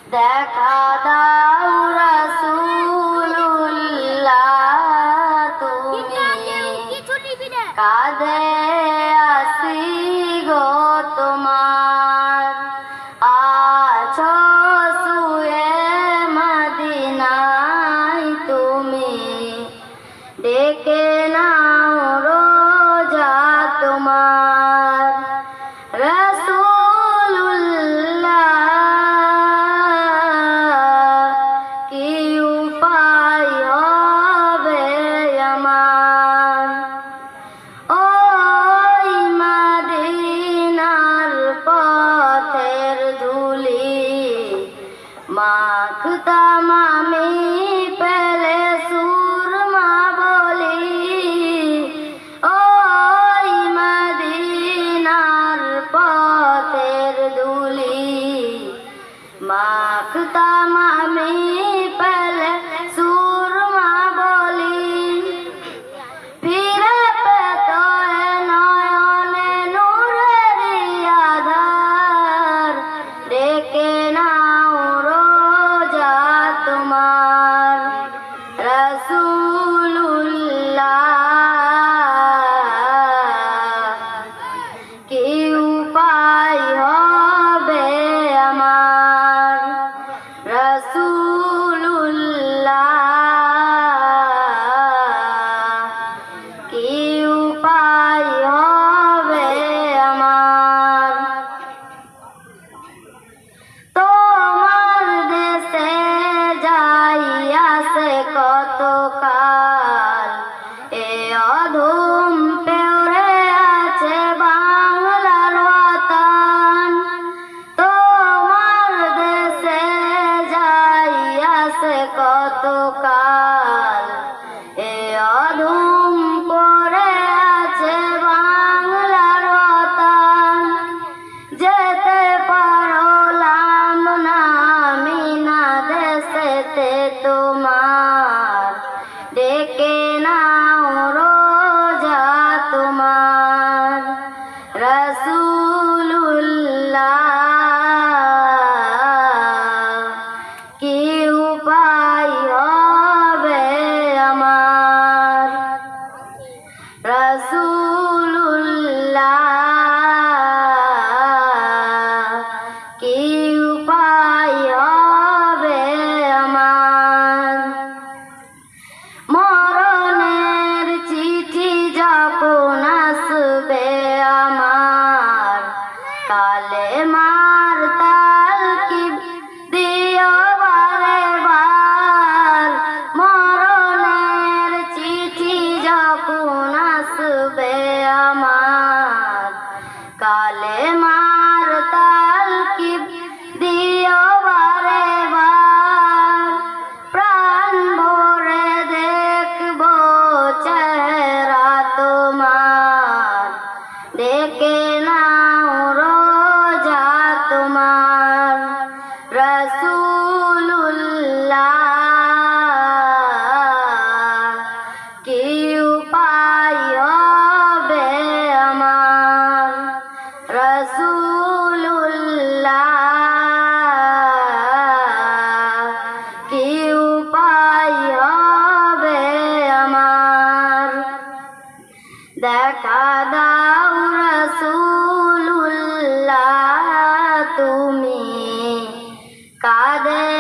দেখা দাও রাসূলুল্লাহ তুমি কাঁধে আসি গো তোমার আছো শুয়ে মদিনায় তুমি ডেকে নাও রোজা তোমার রাসূলুল্লাহ কি উপায় হবে আমার ওই মদিনার পথের ধুলি মাখতাম আমি পেলে সুরমা বলি ওই মদিনার পথের ধুলি মাখতাম আমি পেলে সুরমা বলি ফিরে পেত নয়নে নূরের আধার ডেকে নাও রোজা তোমার রাসূলুল্লাহ কি উপায় হবে আমার রাসূলুল্লাহ কি উপায় হবে আমার তোমার দেশে যাইয়াছে কতকাল এ অধম পেউরে আছে বাংলার ওয়াতান তোমার দেশে যাইয়াছে কতকাল এ অধম পড়ে আছে বাংলার ওয়াতান যেতে পারলাম না আমি না দেশেতে তোমার ডেকে নাও রোজা তোমার রাসূলুল্লাহ কি উপায় হবে আমার রাসূলুল্লাহ কি উপায় হবে আমার মরণের চিঠি যখন আসবে আমার কালে মার তালকিব দিও বারে বার মরণের চিঠি যখন আসবে আমার কালে মার তালকিব দিও বারে বার প্রাণ ভরে দেখব চেহারা তোমার ডেকে নাও রোজা তোমার রাসূলুল্লাহ কি উপায় হবে আমার রাসূলুল্লাহ কি উপায় হবে আমার দেখা দাও রাসূলুল্লাহ তুমি কাঁধে